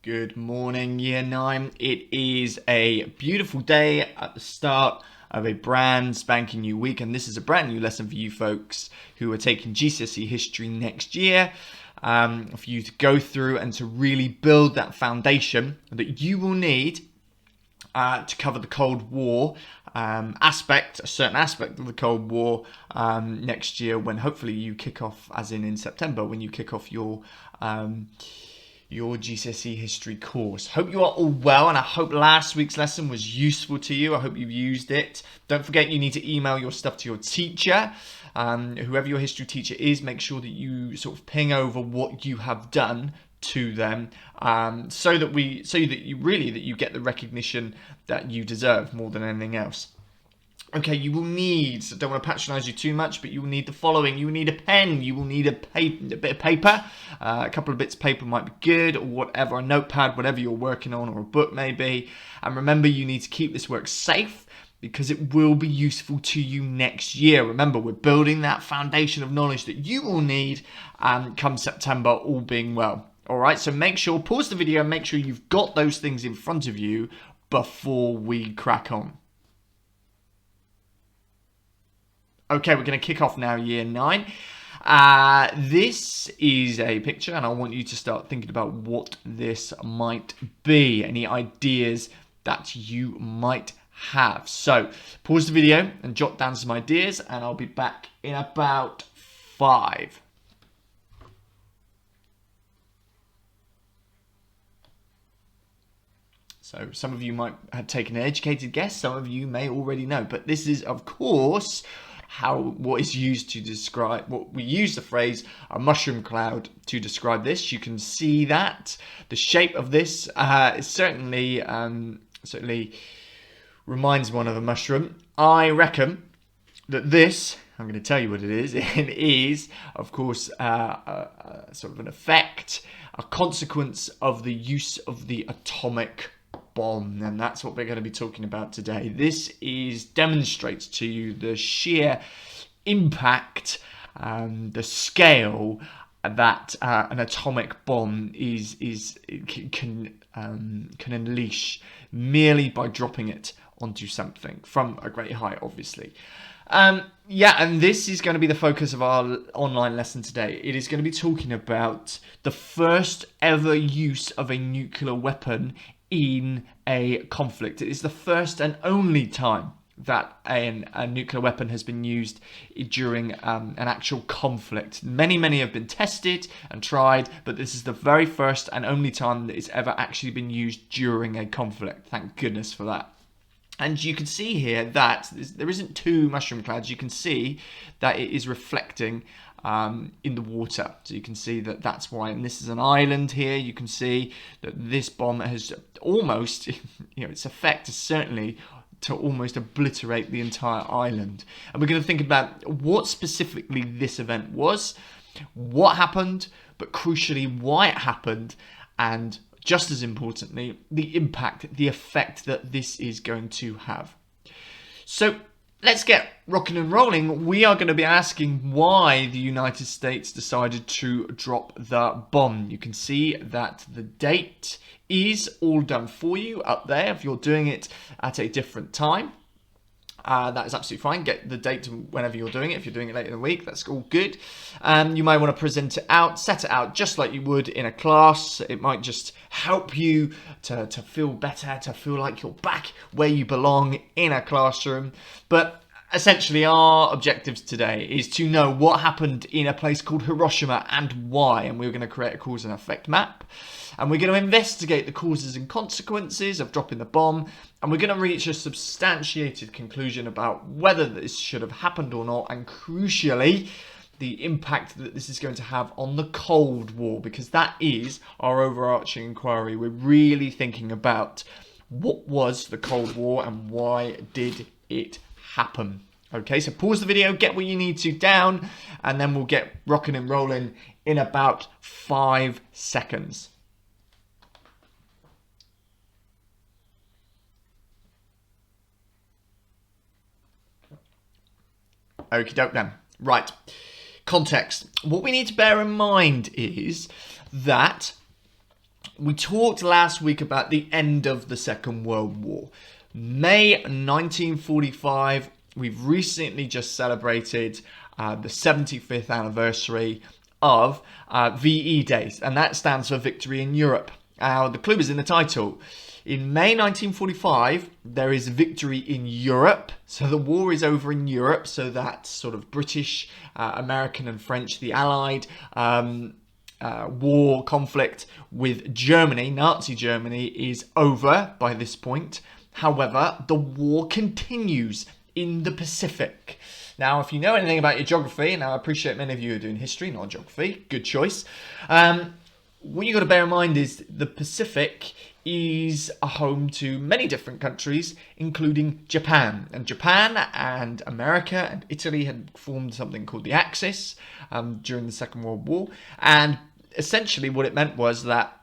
Good morning, Year 9. It is a beautiful day at the start of a brand spanking new week, and this is a brand new lesson for you folks who are taking GCSE History next year, for you to go through and to really build that foundation that you will need to cover the Cold War a certain aspect of the Cold War next year, when hopefully you kick off, as in September, when you kick off your GCSE History course. Hope you are all well, and I hope last week's lesson was useful to you. I hope you've used it. Don't forget, you need to email your stuff to your teacher. Whoever your history teacher is, make sure that you sort of ping over what you have done to them, so that you get the recognition that you deserve more than anything else. Okay, you will need, so don't want to patronize you too much, but you will need the following. You will need a pen, you will need a bit of paper, a couple of bits of paper might be good, or whatever, a notepad, whatever you're working on, or a book maybe. And remember, you need to keep this work safe, because it will be useful to you next year. Remember, we're building that foundation of knowledge that you will need come September, all being well. All right, so make sure, pause the video, and make sure you've got those things in front of you before we crack on. Okay, we're going to kick off now, Year 9. This is a picture, and I want you to start thinking about what this might be. Any ideas that you might have. So, pause the video and jot down some ideas, and I'll be back in about 5. So some of you might have taken an educated guess, some of you may already know, but this is, of course, what is used to describe, what we use the phrase a mushroom cloud to describe this. You can see that the shape of this is certainly reminds one of a mushroom. I reckon that this, I'm going to tell you what it is. It is, of course, sort of an effect, a consequence of the use of the atomic bomb, and that's what we're going to be talking about today. This demonstrates to you the sheer impact, the scale that an atomic bomb can unleash merely by dropping it onto something from a great height, obviously. And this is going to be the focus of our online lesson today. It is going to be talking about the first ever use of a nuclear weapon in a conflict. It is the first and only time that a nuclear weapon has been used during an actual conflict. Many have been tested and tried, but this is the very first and only time that it's ever actually been used during a conflict. Thank goodness for that. And you can see here that there isn't two mushroom clouds. You can see that it is reflecting in the water. So you can see that that's why, and this is an island here. You can see that this bomb has almost, its effect is certainly to almost obliterate the entire island. And we're going to think about what specifically this event was, what happened, but crucially why it happened, and just as importantly, the impact, the effect that this is going to have. So let's get rocking and rolling. We are going to be asking why the United States decided to drop the bomb. You can see that the date is all done for you up there if you're doing it at a different time. That is absolutely fine. Get the date whenever you're doing it. If you're doing it later in the week, that's all good. You might want to present it out, set it out just like you would in a class. It might just help you to feel better, to feel like you're back where you belong in a classroom. But essentially, our objectives today is to know what happened in a place called Hiroshima and why. And we're going to create a cause and effect map. And we're going to investigate the causes and consequences of dropping the bomb. And we're going to reach a substantiated conclusion about whether this should have happened or not. And crucially, the impact that this is going to have on the Cold War, because that is our overarching inquiry. We're really thinking about what was the Cold War and why did it happen. Okay, so pause the video, get what you need to down, and then we'll get rocking and rolling in about 5 seconds. Okie doke then. Right. Context. What we need to bear in mind is that We talked last week about the end of the Second World War. May 1945, we've recently just celebrated the 75th anniversary of VE Days, and that stands for Victory in Europe. The clue is in the title. In May 1945, there is victory in Europe. So the war is over in Europe. So that's sort of British, American and French, the Allied war conflict with Germany, Nazi Germany, is over by this point. However, the war continues in the Pacific. Now, if you know anything about your geography, and I appreciate many of you are doing history, not geography, good choice. What you've got to bear in mind is the Pacific is a home to many different countries, including Japan. And Japan and America and Italy had formed something called the Axis during the Second World War. And essentially what it meant was that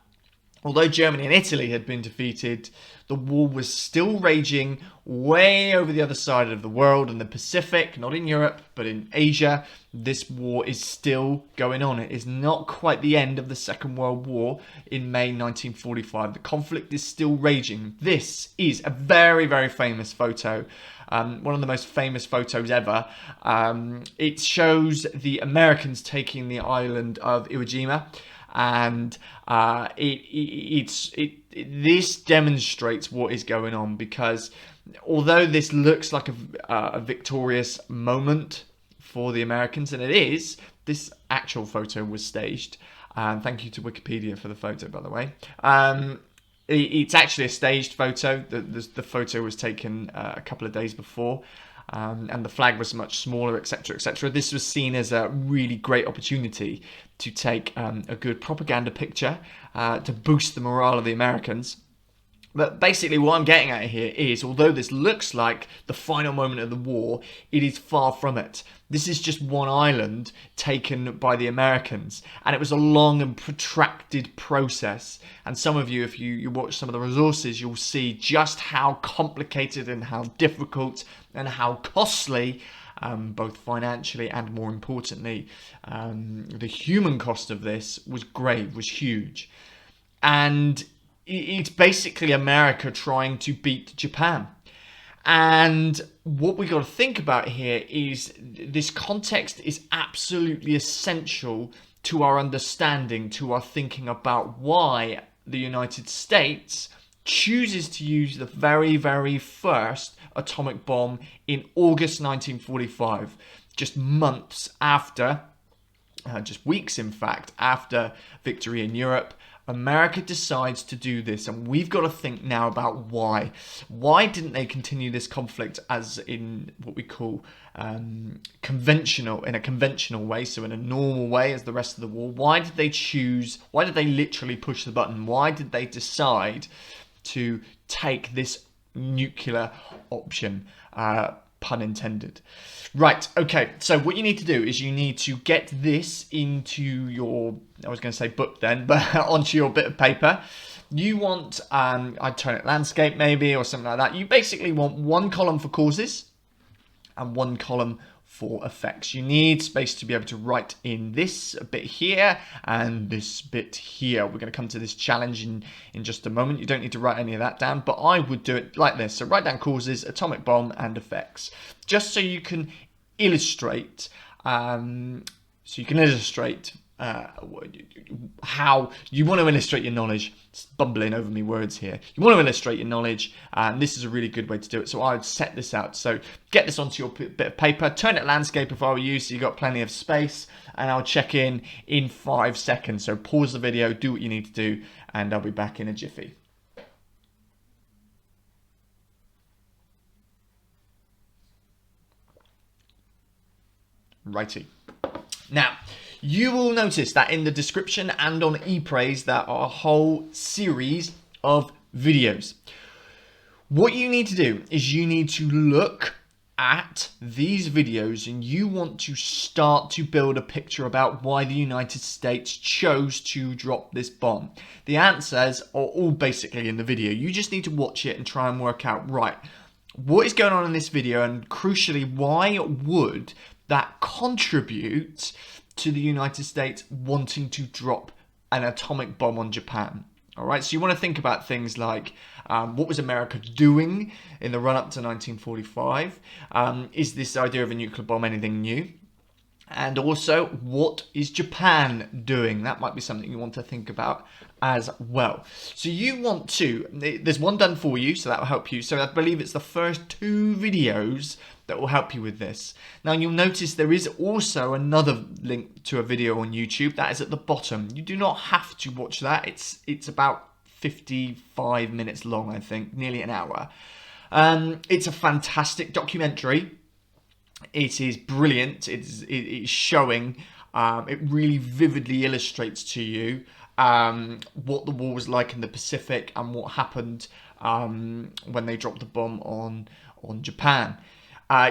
although Germany and Italy had been defeated, the war was still raging way over the other side of the world in the Pacific, not in Europe, but in Asia. This war is still going on. It is not quite the end of the Second World War in May 1945. The conflict is still raging. This is a very, very famous photo. One of the most famous photos ever. It shows the Americans taking the island of Iwo Jima. And this demonstrates what is going on, because although this looks like a victorious moment for the Americans, and it is, this actual photo was staged. Thank you to Wikipedia for the photo, by the way. It's actually a staged photo. The photo was taken a couple of days before. And the flag was much smaller, etc., etc. This was seen as a really great opportunity to take a good propaganda picture to boost the morale of the Americans. But basically what I'm getting at here is, although this looks like the final moment of the war, it is far from it. This is just one island taken by the Americans, and it was a long and protracted process. And some of you, if you watch some of the resources, you'll see just how complicated and how difficult and how costly, both financially and, more importantly, the human cost of this was huge. And it's basically America trying to beat Japan. And what we got to think about here is this context is absolutely essential to our understanding, to our thinking about why the United States chooses to use the very, very first atomic bomb in August 1945, just months after, just weeks in fact, after victory in Europe. America decides to do this, and we've got to think now about why. Why didn't they continue this conflict as in what we call conventional way, so in a normal way as the rest of the war? Why did they literally push the button? Why did they decide to take this nuclear option? Pun intended. Right, okay, so what you need to do is you need to get this into your, I was going to say book then, but onto your bit of paper. You want, I'd turn it landscape maybe, or something like that. You basically want one column for causes and one column for effects. You need space to be able to write in this bit here and this bit here. We're going to come to this challenge in just a moment. You don't need to write any of that down, but I would do it like this. So write down causes, atomic bomb, and effects, just so you can illustrate. How you want to illustrate your knowledge. It's bumbling over me words here. You want to illustrate your knowledge, and this is a really good way to do it. So I would set this out. So get this onto your bit of paper, turn it landscape if I were you, so you've got plenty of space, and I'll check in 5 seconds. So pause the video, do what you need to do, and I'll be back in a jiffy. Righty. Now, you will notice that in the description and on ePraise there are a whole series of videos. What you need to do is you need to look at these videos and you want to start to build a picture about why the United States chose to drop this bomb. The answers are all basically in the video. You just need to watch it and try and work out, right, what is going on in this video, and crucially, why would that contribute to the United States wanting to drop an atomic bomb on Japan? All right, so you want to think about things like what was America doing in the run-up to 1945? Is this idea of a nuclear bomb anything new? And also, what is Japan doing? That might be something you want to think about as well. So you want to, there's one done for you, so that will help you. So I believe it's the first 2 videos that will help you with this. Now you'll notice there is also another link to a video on YouTube that is at the bottom. You do not have to watch that. It's about 55 minutes long, I think, nearly an hour. It's a fantastic documentary. It is brilliant. It's showing. It really vividly illustrates to you what the war was like in the Pacific and what happened when they dropped the bomb on Japan.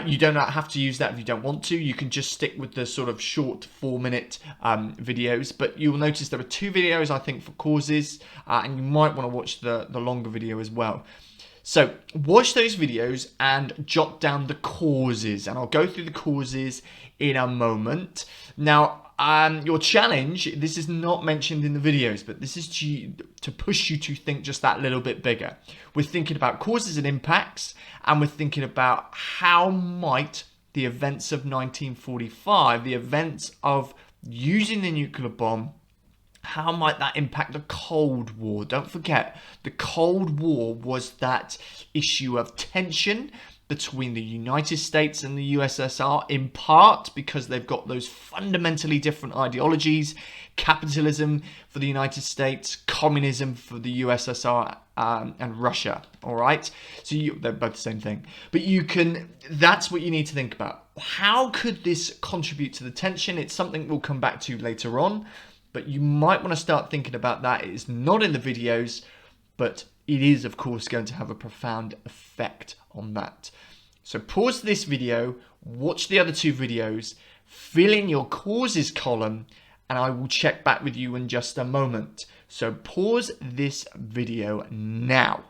You do not have to use that if you don't want to. You can just stick with the sort of short 4-minute videos. But you will notice there are 2 videos, I think, for causes, and you might want to watch the longer video as well. So watch those videos and jot down the causes, and I'll go through the causes in a moment. Now, your challenge, this is not mentioned in the videos, but this is to push you to think just that little bit bigger. We're thinking about causes and impacts, and we're thinking about how might the events of 1945, the events of using the nuclear bomb, how might that impact the Cold War? Don't forget, the Cold War was that issue of tension between the United States and the USSR, in part because they've got those fundamentally different ideologies: capitalism for the United States, communism for the USSR, and Russia. All right, so they're both the same thing. But that's what you need to think about. How could this contribute to the tension? It's something we'll come back to later on, but you might want to start thinking about that. It is not in the videos, but it is, of course, going to have a profound effect on that. So pause this video, watch the other 2 videos, fill in your causes column, and I will check back with you in just a moment. So pause this video now.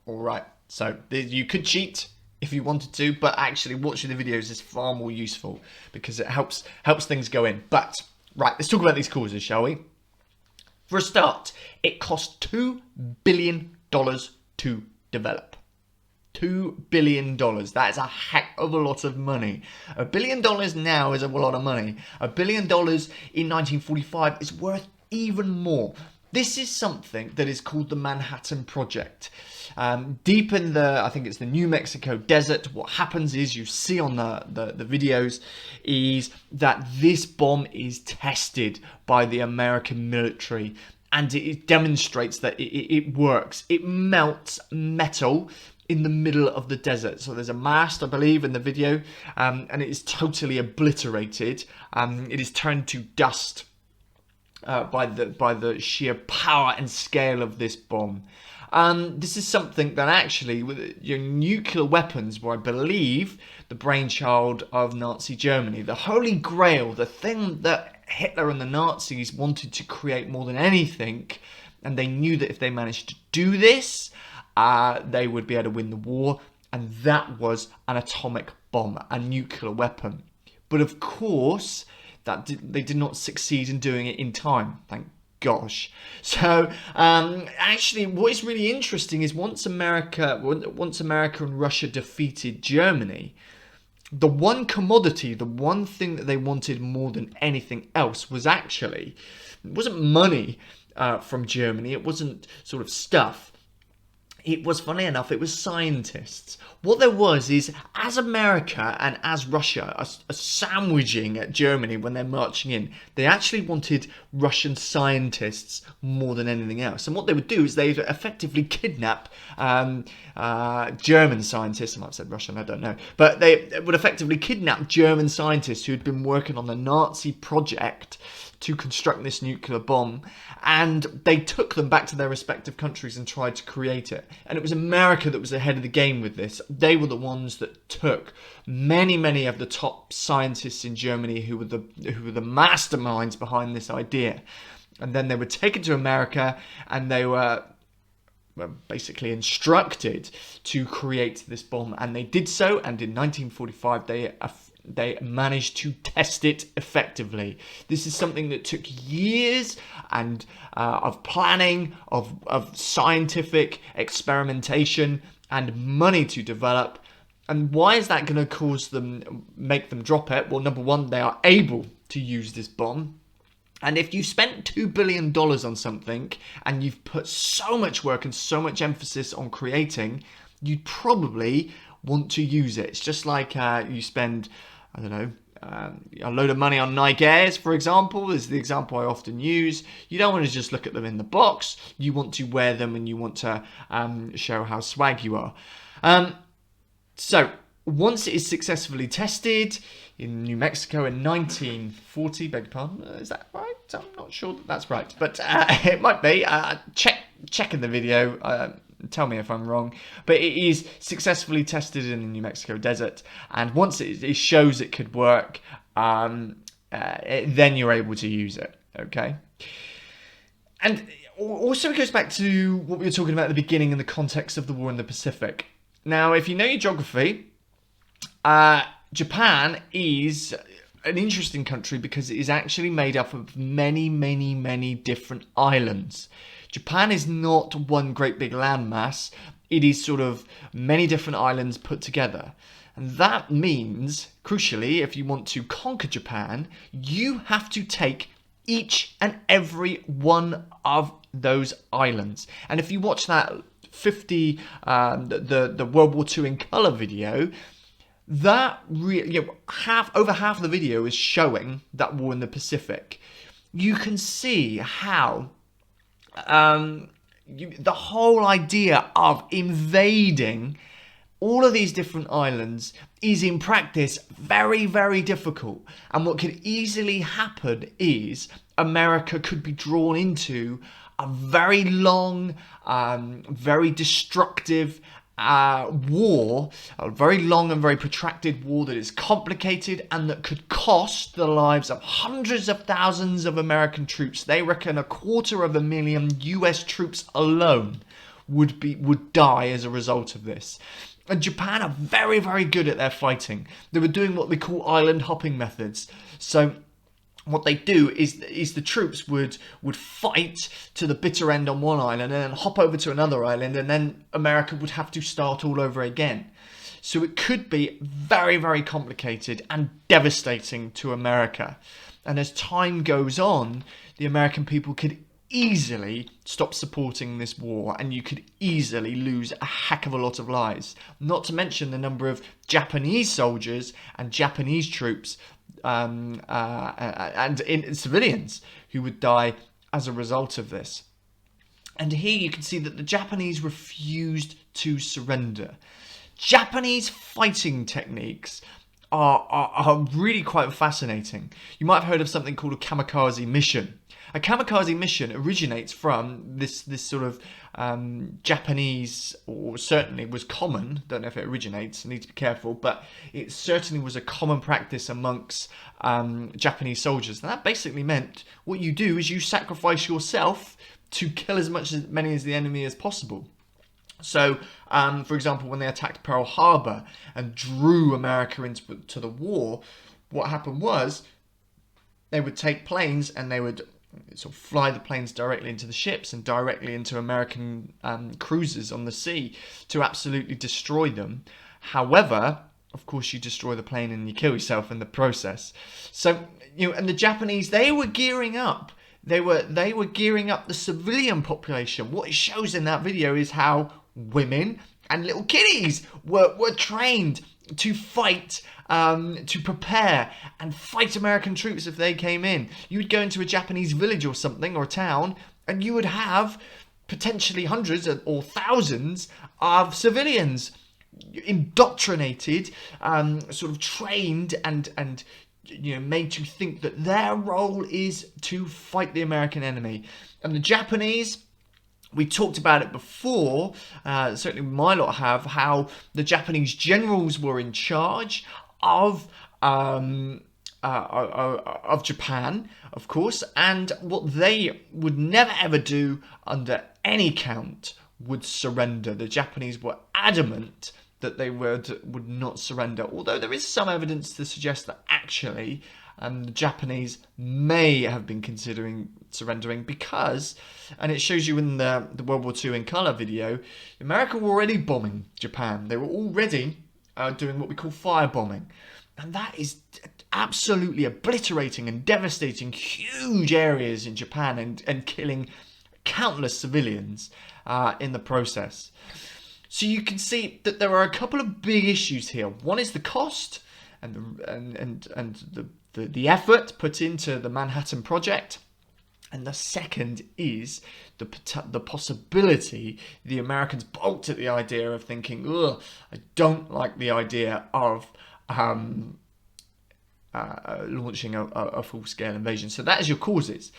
All right, so you could cheat if you wanted to, but actually watching the videos is far more useful because it helps things go in. But right, let's talk about these causes, shall we? For a start, it cost $2 billion to develop. $2 billion. That is a heck of a lot of money. $1 billion now is a lot of money. $1 billion in 1945 is worth even more. This is something that is called the Manhattan Project. Deep in I think it's the New Mexico desert, what happens is, you see on the videos, is that this bomb is tested by the American military, and it demonstrates that it works. It melts metal in the middle of the desert. So there's a mast, I believe, in the video, and it is totally obliterated. It is turned to dust by the sheer power and scale of this bomb. This is something that actually, with your nuclear weapons, were, I believe, the brainchild of Nazi Germany. The Holy Grail, the thing that Hitler and the Nazis wanted to create more than anything, and they knew that if they managed to do this, they would be able to win the war, and that was an atomic bomb, a nuclear weapon. But of course, they did not succeed in doing it in time, thank gosh. So actually, what is really interesting is once America and Russia defeated Germany, the one commodity, the one thing that they wanted more than anything else was actually, it wasn't money from Germany, it wasn't sort of stuff. It was, funny enough, it was scientists. What there was is, as America and as Russia are sandwiching at Germany when they're marching in, they actually wanted Russian scientists more than anything else. And what they would do is they would effectively kidnap German scientists. I might have said Russian, I don't know. But they would effectively kidnap German scientists who had been working on the Nazi project to construct this nuclear bomb, and they took them back to their respective countries and tried to create it. And it was America that was ahead of the game with this. They were the ones that took many of the top scientists in Germany who were the masterminds behind this idea, and then they were taken to America, and they were basically instructed to create this bomb, and they did so. And in 1945, they managed to test it effectively. This is something that took years and of planning, of scientific experimentation, and money to develop. And why is that going to make them drop it? Well, number one, they are able to use this bomb. And if you spent $2 billion on something and you've put so much work and so much emphasis on creating, you'd probably want to use it. It's just like you spend, I don't know, a load of money on Nike Airs, for example, is the example I often use. You don't want to just look at them in the box. You want to wear them and you want to show how swag you are. So once it is successfully tested in New Mexico in 1940, beg your pardon, is that right? I'm not sure that that's right, but it might be. Check in the video. Tell me if I'm wrong, but it is successfully tested in the New Mexico desert, and once it shows it could work, then you're able to use it. Okay, and also it goes back to what we were talking about at the beginning in the context of the war in the Pacific. Now, if you know your geography, Japan is an interesting country because it is actually made up of many, many, many different islands. Japan is not one great big landmass. It is sort of many different islands put together. And that means, crucially, if you want to conquer Japan, you have to take each and every one of those islands. And if you watch that the World War II in colour video, that over half of the video is showing that war in the Pacific. You can see how the whole idea of invading all of these different islands is in practice very, very difficult. And what could easily happen is America could be drawn into a very long, very destructive war, a very long and very protracted war that is complicated and that could cost the lives of hundreds of thousands of American troops. They reckon 250,000 US troops alone would die as a result of this. And Japan are very, very good at their fighting. They were doing what they call island hopping methods. So what they do is the troops would fight to the bitter end on one island and then hop over to another island, and then America would have to start all over again. So it could be very, very complicated and devastating to America. And as time goes on, the American people could easily stop supporting this war, and you could easily lose a heck of a lot of lives. Not to mention the number of Japanese soldiers and Japanese troops and civilians who would die as a result of this. And here you can see that the Japanese refused to surrender. Japanese fighting techniques are really quite fascinating. You might have heard of something called a kamikaze mission. A kamikaze mission originates from this sort of Japanese, or certainly was common, don't know if it originates, I need to be careful, but it certainly was a common practice amongst Japanese soldiers. And that basically meant what you do is you sacrifice yourself to kill as many as the enemy as possible. So, for example, when they attacked Pearl Harbor and drew America into the war, what happened was they would take planes and they would sort of fly the planes directly into the ships and directly into American cruisers on the sea to absolutely destroy them. However, of course, you destroy the plane and you kill yourself in the process. So, and the Japanese, they were gearing up. They were gearing up the civilian population. What it shows in that video is how women and little kiddies were trained to fight, to prepare and fight American troops if they came in. You would go into a Japanese village or something, or a town, and you would have potentially hundreds or thousands of civilians indoctrinated, sort of trained and made to think that their role is to fight the American enemy. And the Japanese, we talked about it before, certainly my lot have, how the Japanese generals were in charge of Japan, of course, and what they would never ever do under any count would surrender. The Japanese were adamant that they would not surrender, although there is some evidence to suggest that actually the Japanese may have been considering surrendering because, and it shows you in the World War II in colour video, America were already bombing Japan. They were already doing what we call firebombing. And that is absolutely obliterating and devastating huge areas in Japan and killing countless civilians in the process. So you can see that there are a couple of big issues here. One is the cost and the effort put into the Manhattan Project. And the second is the possibility the Americans balked at the idea of thinking, ugh, I don't like the idea of launching a full-scale invasion. So that is your causes.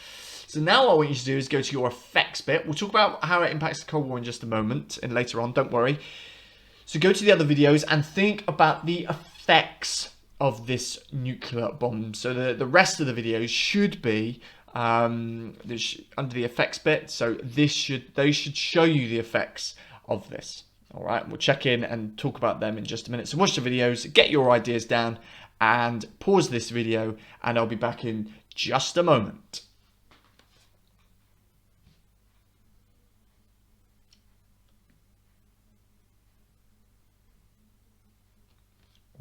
So now what I want you to do is go to your effects bit. We'll talk about how it impacts the Cold War in just a moment and later on, don't worry. So go to the other videos and think about the effects of this nuclear bomb. So the rest of the videos should be under the effects bit. So they should show you the effects of this. All right, we'll check in and talk about them in just a minute. So watch the videos, get your ideas down, and pause this video, and I'll be back in just a moment.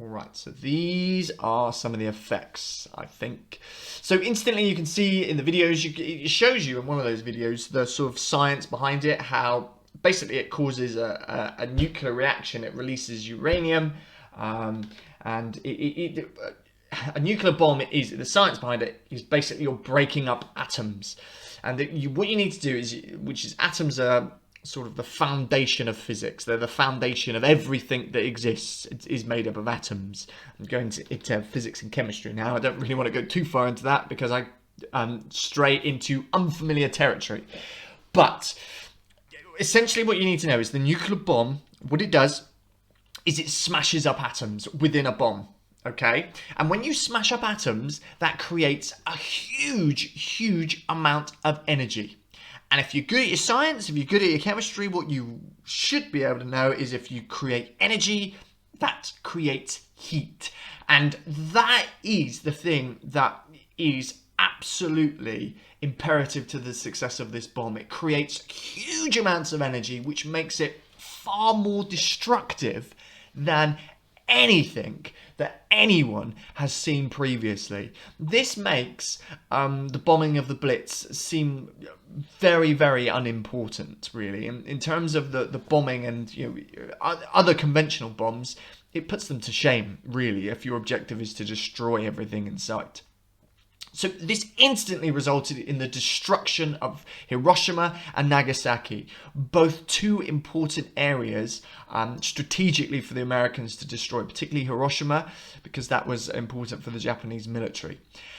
All right, so these are some of the effects, I think. So instantly you can see in the videos, it shows you in one of those videos the sort of science behind it, how basically it causes a nuclear reaction. It releases uranium, and a nuclear bomb is, the science behind it is basically you're breaking up atoms. And what you need to do is, which is atoms are sort of the foundation of physics. They're the foundation of everything that exists. It is made up of atoms. I'm going into physics and chemistry now. I don't really want to go too far into that because I'm straight into unfamiliar territory. But essentially what you need to know is the nuclear bomb, what it does is it smashes up atoms within a bomb. Okay, and when you smash up atoms, that creates a huge amount of energy. And if you're good at your science, if you're good at your chemistry, what you should be able to know is if you create energy, that creates heat. And that is the thing that is absolutely imperative to the success of this bomb. It creates huge amounts of energy, which makes it far more destructive than anything that anyone has seen previously. This makes the bombing of the Blitz seem very unimportant, really. In terms of the bombing and other conventional bombs, it puts them to shame, really, if your objective is to destroy everything in sight. So this instantly resulted in the destruction of Hiroshima and Nagasaki, both two important areas strategically for the Americans to destroy, particularly Hiroshima, because that was important for the Japanese military.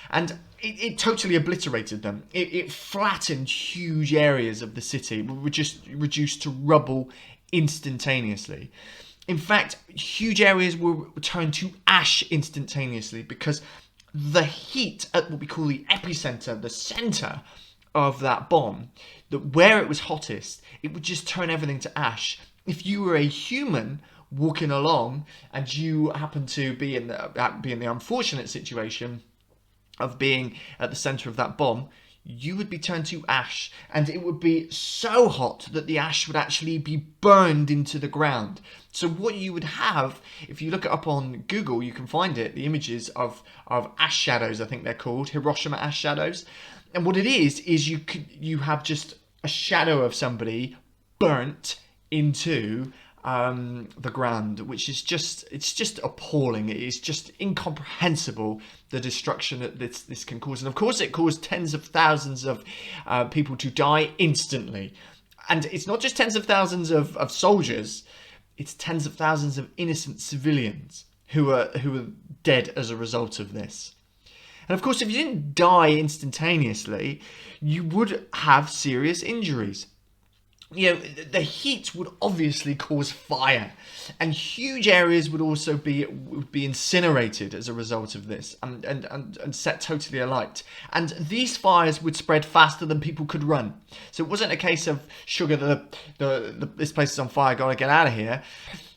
And it totally obliterated them. It flattened huge areas of the city, were just reduced to rubble instantaneously. In fact, huge areas were turned to ash instantaneously because the heat at what we call the epicenter, the center of that bomb, that where it was hottest, it would just turn everything to ash. If you were a human walking along and you happen to be in the unfortunate situation of being at the center of that bomb, you would be turned to ash, and it would be so hot that the ash would actually be burned into the ground. So what you would have, if you look it up on Google, you can find it, the images of ash shadows, I think they're called, Hiroshima ash shadows. And what it is you have just a shadow of somebody burnt into the ground, which is just appalling. It is just incomprehensible, the destruction that this can cause. And of course it caused tens of thousands of people to die instantly. And it's not just tens of thousands of soldiers, it's tens of thousands of innocent civilians who are dead as a result of this. And of course, if you didn't die instantaneously, you would have serious injuries. the heat would obviously cause fire, and huge areas would also be incinerated as a result of this, and set totally alight. And these fires would spread faster than people could run. So it wasn't a case of sugar, this place is on fire, gotta get out of here.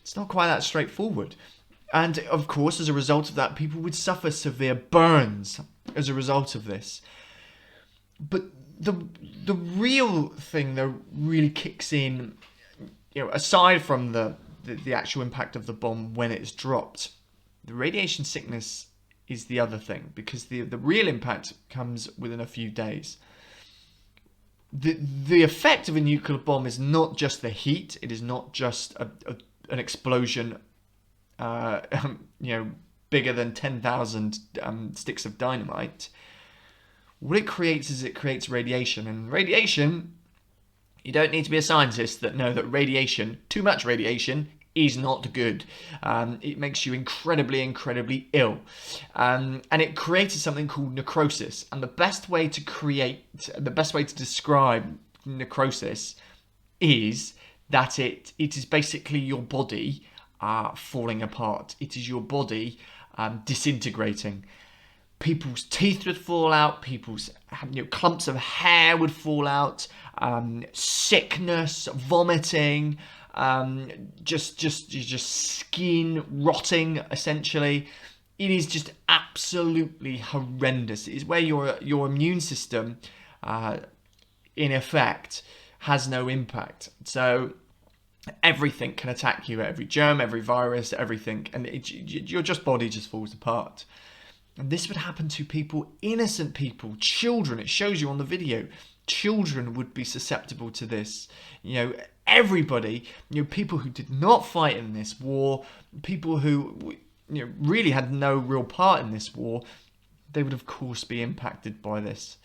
It's not quite that straightforward. And of course, as a result of that, people would suffer severe burns as a result of this. But the real thing that really kicks in, aside from the actual impact of the bomb when it's dropped, the radiation sickness is the other thing, because the real impact comes within a few days. The effect of a nuclear bomb is not just the heat. It is not just an explosion, bigger than 10,000 sticks of dynamite. What it creates is it creates radiation. And radiation, you don't need to be a scientist that know that radiation, too much radiation, is not good. It makes you incredibly, incredibly ill. And it created something called necrosis. And the best way to describe necrosis is that it is basically your body falling apart. It is your body disintegrating. People's teeth would fall out, people's clumps of hair would fall out, sickness, vomiting, just skin rotting, essentially. It is just absolutely horrendous. It is where your immune system, in effect, has no impact. So everything can attack you, every germ, every virus, everything, and your body just falls apart. And this would happen to people, innocent people, children. It shows you on the video. Children would be susceptible to this. Everybody, people who did not fight in this war, people who really had no real part in this war, they would of course be impacted by this.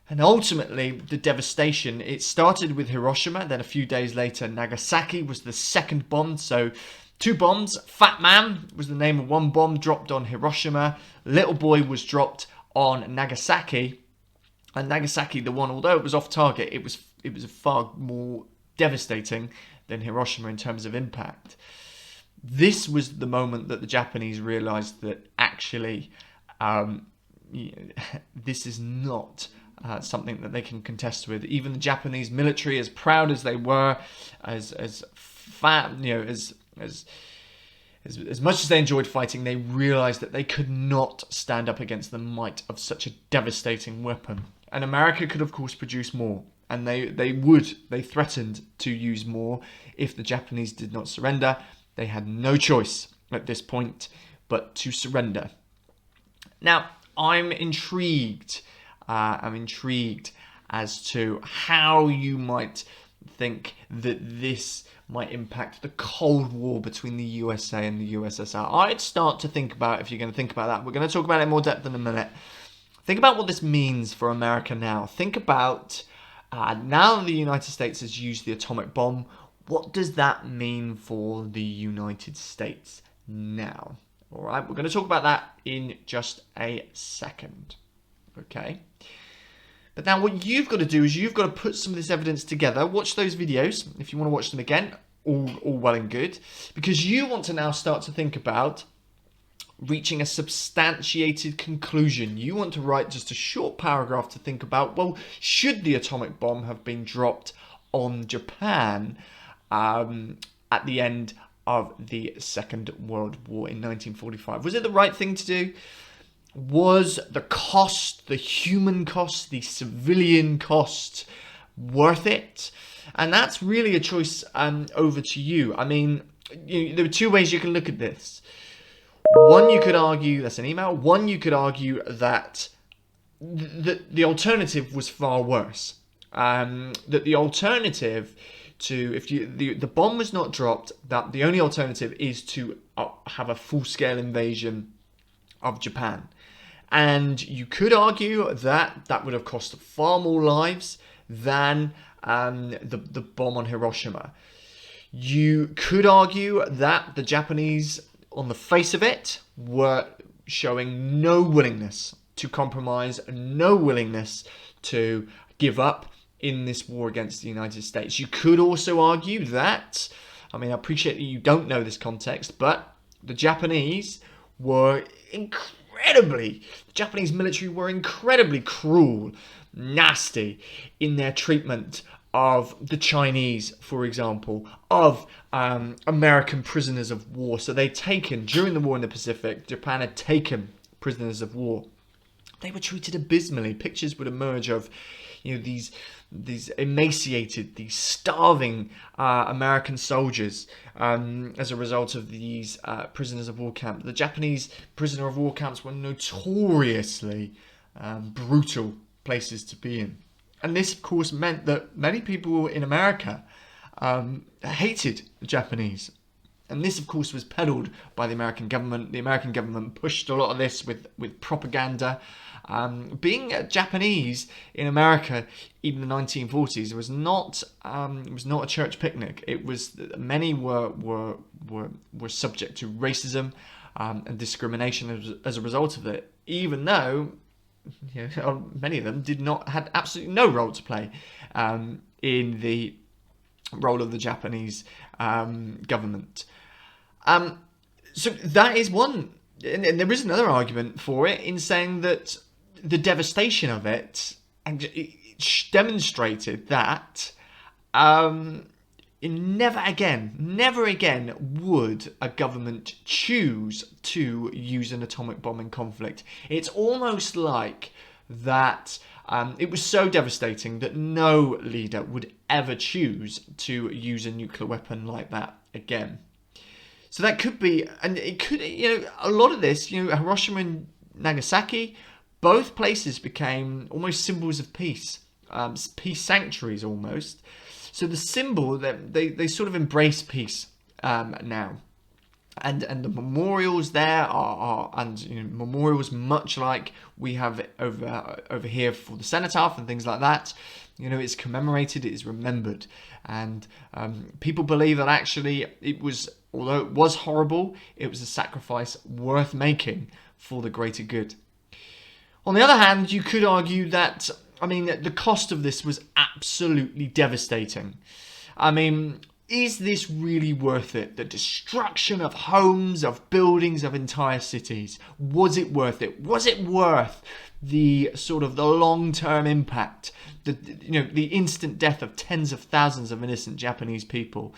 And ultimately, the devastation, it started with Hiroshima, then a few days later, Nagasaki was the second bomb. So 2 bombs. Fat Man was the name of one bomb dropped on Hiroshima. Little Boy was dropped on Nagasaki. And Nagasaki, the one, although it was off target, it was far more devastating than Hiroshima in terms of impact. This was the moment that the Japanese realized that actually this is not something that they can contest with. Even the Japanese military, as proud as they were, as much as they enjoyed fighting, they realized that they could not stand up against the might of such a devastating weapon. And America could, of course, produce more. And they threatened to use more if the Japanese did not surrender. They had no choice at this point but to surrender. Now, I'm intrigued as to how you might think that this might impact the Cold War between the USA and the USSR. I'd start to think about, if you're going to think about that, we're going to talk about it in more depth in a minute. Think about what this means for America now. Think about, now that the United States has used the atomic bomb, what does that mean for the United States now? All right, we're going to talk about that in just a second. Okay. But now what you've got to do is you've got to put some of this evidence together. Watch those videos if you want to watch them again. All well and good. Because you want to now start to think about reaching a substantiated conclusion. You want to write just a short paragraph to think about, well, should the atomic bomb have been dropped on Japan at the end of the Second World War in 1945? Was it the right thing to do? Was the cost, the human cost, the civilian cost worth it? And that's really a choice over to you. I mean, there are 2 ways you can look at this. One, you could argue, that's an email. One, you could argue that the alternative was far worse. That the alternative to, if the bomb was not dropped, that the only alternative is to have a full-scale invasion of Japan. And you could argue that that would have cost far more lives than the bomb on Hiroshima. You could argue that the Japanese, on the face of it, were showing no willingness to compromise, no willingness to give up, in this war against the United States. You could also argue that, I mean, I appreciate that you don't know this context, but the Japanese military were incredibly cruel, nasty in their treatment of the Chinese, for example, of American prisoners of war. So they'd taken, during the war in the Pacific, Japan had taken prisoners of war. They were treated abysmally. Pictures would emerge of, these emaciated, these starving American soldiers as a result of these prisoners of war camps. The Japanese prisoner of war camps were notoriously brutal places to be in. And this, of course, meant that many people in America hated the Japanese. And this, of course, was peddled by the American government. The American government pushed a lot of this with propaganda. Being Japanese in America, even in the 1940s, was not a church picnic. It was many were subject to racism and discrimination as a result of it. Even though many of them had absolutely no role to play in the role of the Japanese government. So that is one, and there is another argument for it in saying that the devastation of it demonstrated that never again would a government choose to use an atomic bomb in conflict. It's almost like that it was so devastating that no leader would ever choose to use a nuclear weapon like that again. So that could be, and it could, a lot of this, Hiroshima and Nagasaki, both places became almost symbols of peace, peace sanctuaries almost. So the symbol that they sort of embrace peace now, and the memorials there are memorials much like we have over here for the cenotaph and things like that. It's commemorated, it is remembered, and people believe that actually although it was horrible, it was a sacrifice worth making for the greater good. On the other hand, you could argue that, the cost of this was absolutely devastating. Is this really worth it? The destruction of homes, of buildings, of entire cities. Was it worth it? Was it worth the long-term impact, the instant death of tens of thousands of innocent Japanese people?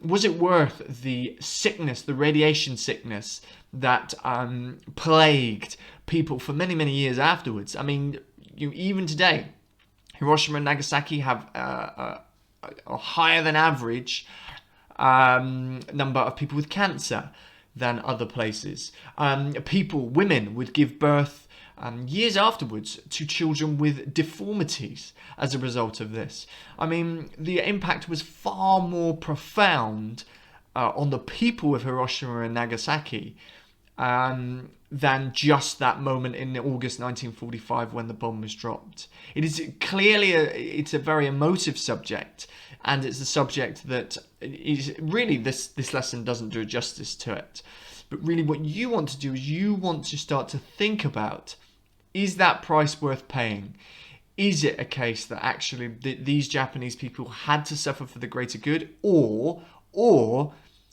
Was it worth the sickness, the radiation sickness that plagued people for many, many years afterwards? Even today, Hiroshima and Nagasaki have a higher than average number of people with cancer than other places. Women would give birth years afterwards to children with deformities as a result of this. The impact was far more profound on the people of Hiroshima and Nagasaki than just that moment in August 1945 when the bomb was dropped. It is clearly it's a very emotive subject, and it's a subject that is really, this lesson doesn't do justice to it. But really what you want to do is you want to start to think about, is that price worth paying? Is it a case that actually these Japanese people had to suffer for the greater good, or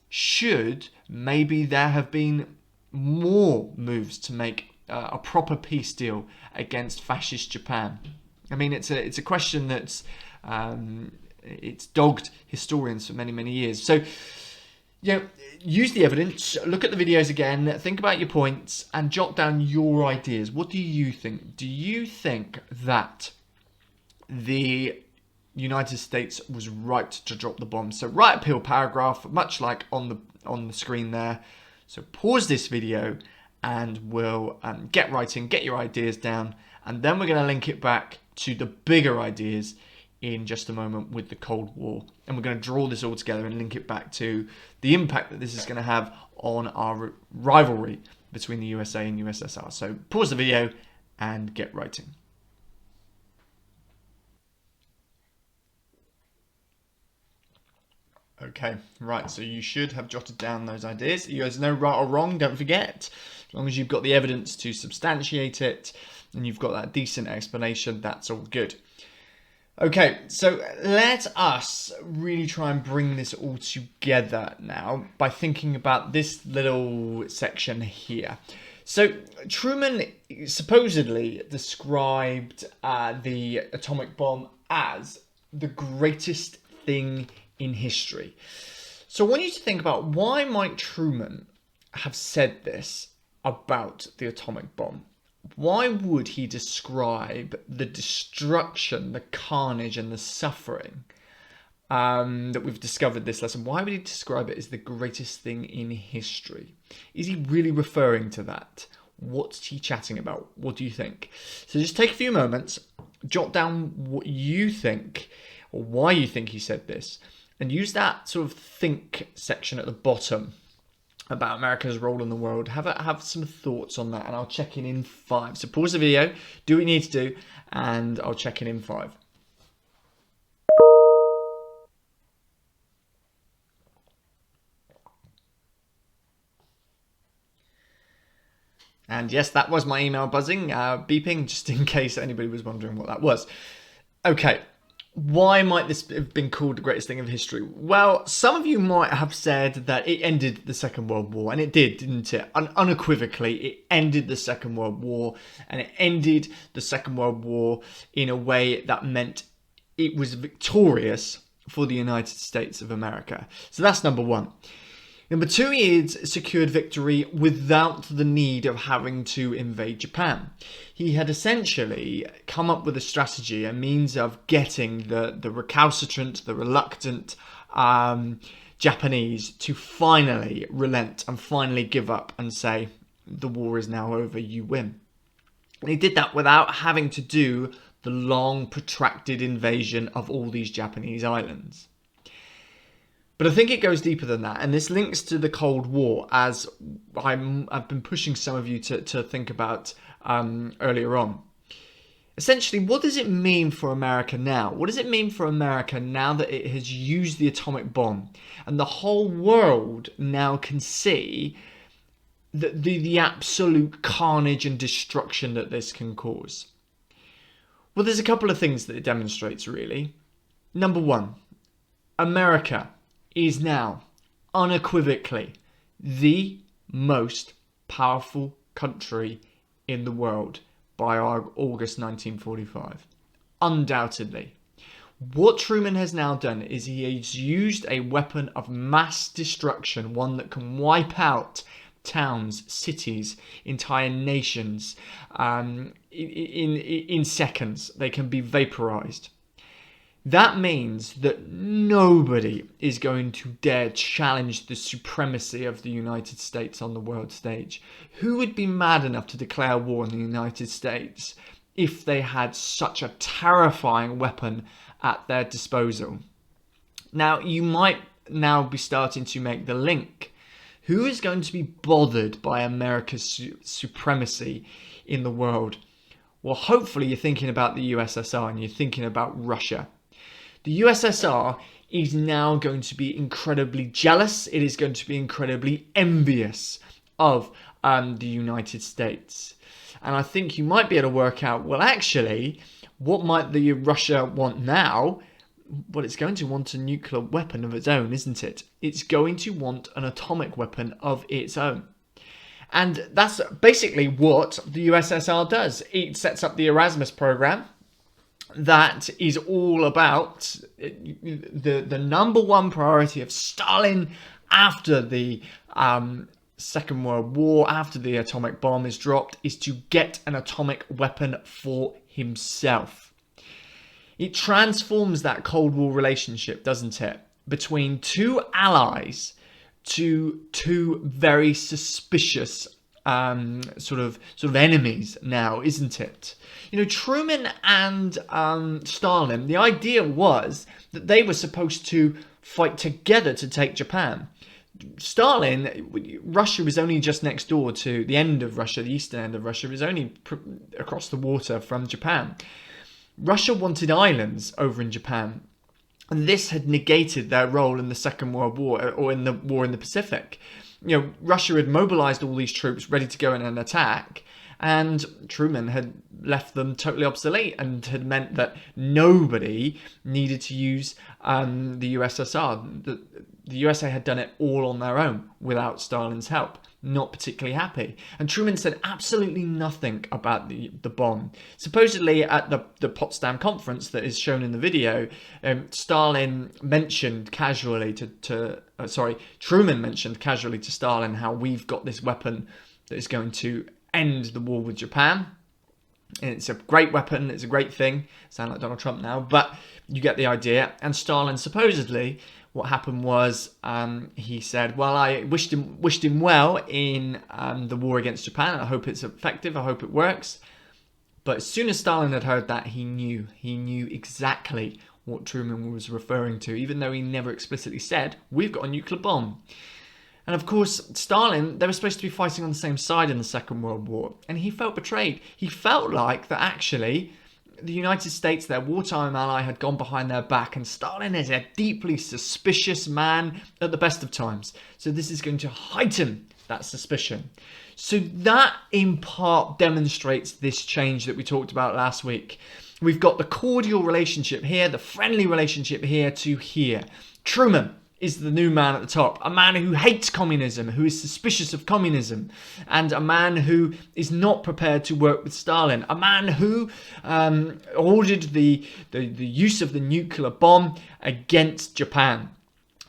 should maybe there have been more moves to make a proper peace deal against fascist Japan? It's a question that's it's dogged historians for many, many years. So use the evidence, look at the videos again, think about your points, and jot down your ideas. What do you think? Do you think that the United States was right to drop the bomb? So write a appeal paragraph, much like on the screen there. So pause this video and we'll get writing, get your ideas down, and then we're going to link it back to the bigger ideas in just a moment with the Cold War. And we're going to draw this all together and link it back to the impact that this is going to have on our rivalry between the USA and USSR. So pause the video and get writing. Okay, right, so you should have jotted down those ideas. There's no right or wrong, don't forget. As long as you've got the evidence to substantiate it and you've got that decent explanation, that's all good. Okay, so let us really try and bring this all together now by thinking about this little section here. So Truman supposedly described the atomic bomb as the greatest thing in history. So I want you to think about, why might Truman have said this about the atomic bomb? Why would he describe the destruction, the carnage, and the suffering that we've discovered this lesson? Why would he describe it as the greatest thing in history? Is he really referring to that? What's he chatting about? What do you think? So just take a few moments, jot down what you think, or why you think he said this, and use that sort of think section at the bottom about America's role in the world. Have some thoughts on that, and I'll check in 5. So pause the video, do what you need to do, and I'll check in 5. And yes, that was my email buzzing, beeping, just in case anybody was wondering what that was. Okay. Why might this have been called the greatest thing of history? Well, some of you might have said that it ended the Second World War, and it did, didn't it? Unequivocally, it ended the Second World War, and it ended the Second World War in a way that meant it was victorious for the United States of America. So that's number 1. Number 2 is secured victory without the need of having to invade Japan. He had essentially come up with a strategy, a means of getting the recalcitrant, the reluctant Japanese to finally relent and finally give up and say, the war is now over, you win. And he did that without having to do the long, protracted invasion of all these Japanese islands. But I think it goes deeper than that, and this links to the Cold War, as I've been pushing some of you to think about earlier on. Essentially, what does it mean for America now? What does it mean for America now that it has used the atomic bomb, and the whole world now can see the absolute carnage and destruction that this can cause? Well, there's a couple of things that it demonstrates, really. Number 1, America is now unequivocally the most powerful country in the world by August 1945. Undoubtedly. What Truman has now done is he has used a weapon of mass destruction, one that can wipe out towns, cities, entire nations in seconds. They can be vaporized. That means that nobody is going to dare challenge the supremacy of the United States on the world stage. Who would be mad enough to declare war on the United States if they had such a terrifying weapon at their disposal? Now, you might now be starting to make the link. Who is going to be bothered by America's supremacy in the world? Well, hopefully you're thinking about the USSR and you're thinking about Russia. The USSR is now going to be incredibly jealous. It is going to be incredibly envious of the United States. And I think you might be able to work out, well, actually, what might the Russia want now? Well, it's going to want a nuclear weapon of its own, isn't it? It's going to want an atomic weapon of its own. And that's basically what the USSR does. It sets up the Erasmus program. That is all about the number 1 priority of Stalin after the Second World War, after the atomic bomb is dropped, is to get an atomic weapon for himself. It transforms that Cold War relationship, doesn't it, between 2 allies to 2 very suspicious sort of enemies now, isn't it? You know, Truman and Stalin, the idea was that they were supposed to fight together to take Japan. Stalin, Russia was only just next door to the end of Russia, the eastern end of Russia, was only across the water from Japan. Russia wanted islands over in Japan, and this had negated their role in the Second World War, or in the war in the Pacific. You know, Russia had mobilized all these troops ready to go in an attack, And Truman had left them totally obsolete and had meant that nobody needed to use the USSR. The USA had done it all on their own without Stalin's help. Not particularly happy. And Truman said absolutely nothing about the bomb. Supposedly at the Potsdam conference that is shown in the video, Truman mentioned casually to Stalin how we've got this weapon that is going to end the war with Japan. And it's a great weapon, it's a great thing. Sound like Donald Trump now, but you get the idea. And Stalin supposedly, what happened was he said, well, I wished him well in the war against Japan. I hope it's effective. I hope it works. But as soon as Stalin had heard that, he knew exactly what Truman was referring to, even though he never explicitly said, we've got a nuclear bomb. And of course, Stalin, they were supposed to be fighting on the same side in the Second World War, and he felt betrayed. He felt like that actually the United States, their wartime ally, had gone behind their back, and Stalin is a deeply suspicious man at the best of times. So this is going to heighten that suspicion. So that in part demonstrates this change that we talked about last week. We've got the cordial relationship here, the friendly relationship here to here. Truman is the new man at the top, a man who hates communism, who is suspicious of communism, and a man who is not prepared to work with Stalin, a man who ordered the use of the nuclear bomb against Japan.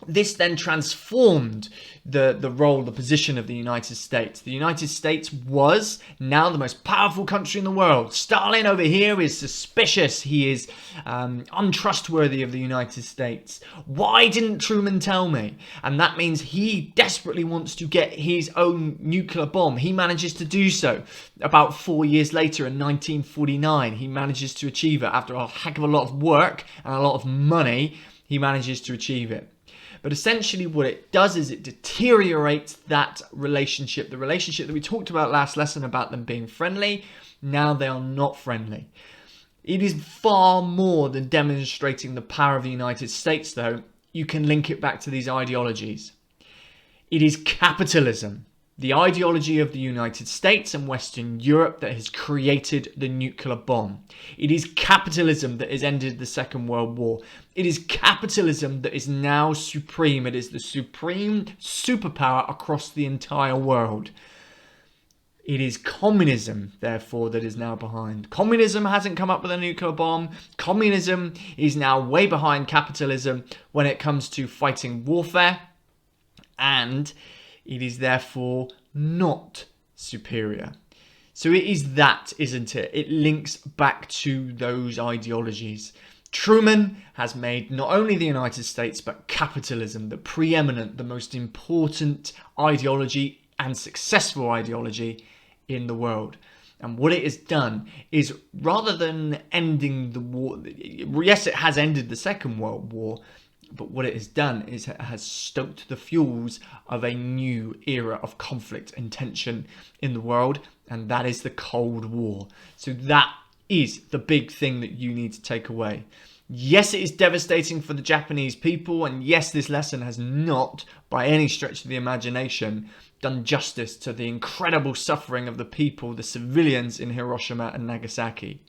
This then transformed the role, the position of the United States. The United States was now the most powerful country in the world. Stalin over here is suspicious. He is untrustworthy of the United States. Why didn't Truman tell me? And that means he desperately wants to get his own nuclear bomb. He manages to do so. About 4 years later in 1949, he manages to achieve it. After a heck of a lot of work and a lot of money, he manages to achieve it. But essentially what it does is it deteriorates that relationship. The relationship that we talked about last lesson about them being friendly, now they are not friendly. It is far more than demonstrating the power of the United States, though. You can link it back to these ideologies. It is capitalism, the ideology of the United States and Western Europe, that has created the nuclear bomb. It is capitalism that has ended the Second World War. It is capitalism that is now supreme. It is the supreme superpower across the entire world. It is communism, therefore, that is now behind. Communism hasn't come up with a nuclear bomb. Communism is now way behind capitalism when it comes to fighting warfare. And it is therefore not superior. So it is that, isn't it? It links back to those ideologies. Truman has made not only the United States, but capitalism the preeminent, the most important ideology and successful ideology in the world. And what it has done is, rather than ending the war, yes, it has ended the Second World War, but what it has done is it has stoked the fuels of a new era of conflict and tension in the world, and that is the Cold War. So that is the big thing that you need to take away. Yes, it is devastating for the Japanese people, and yes, this lesson has not, by any stretch of the imagination, done justice to the incredible suffering of the people, the civilians in Hiroshima and Nagasaki.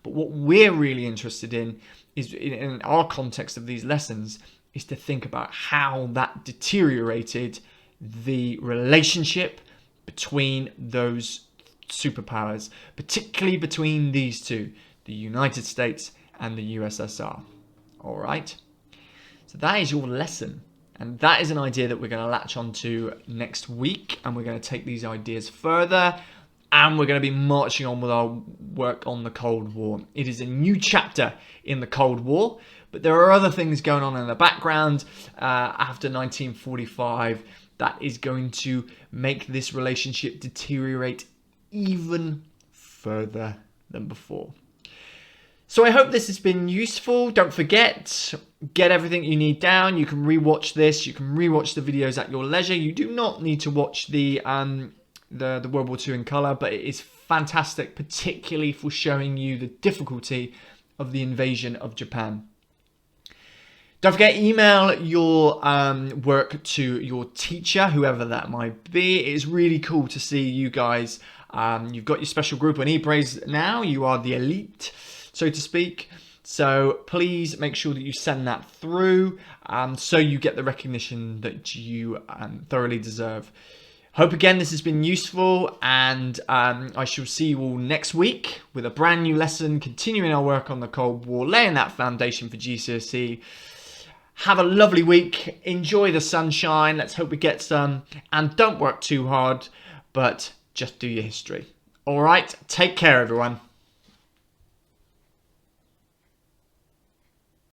But what we're really interested in is, in our context of these lessons, is to think about how that deteriorated the relationship between those superpowers, particularly between these two, the United States and the USSR. All right? So that is your lesson. And that is an idea that we're going to latch onto next week. And we're going to take these ideas further. And we're going to be marching on with our work on the Cold War. It is a new chapter in the Cold War, but there are other things going on in the background after 1945 that is going to make this relationship deteriorate even further than before. So I hope this has been useful. Don't forget, get everything you need down. You can rewatch this. You can rewatch the videos at your leisure. You do not need to watch the World War II in colour, but it is fantastic, particularly for showing you the difficulty of the invasion of Japan. Don't forget, email your work to your teacher, whoever that might be. It's really cool to see you guys You've got your special group on eBraze now. You are the elite, so to speak. So please make sure that you send that through so you get the recognition that you thoroughly deserve. Hope again this has been useful, and I shall see you all next week with a brand new lesson, continuing our work on the Cold War, laying that foundation for GCSE. Have a lovely week. Enjoy the sunshine. Let's hope we get some. And don't work too hard, but just do your history. All right, take care, everyone.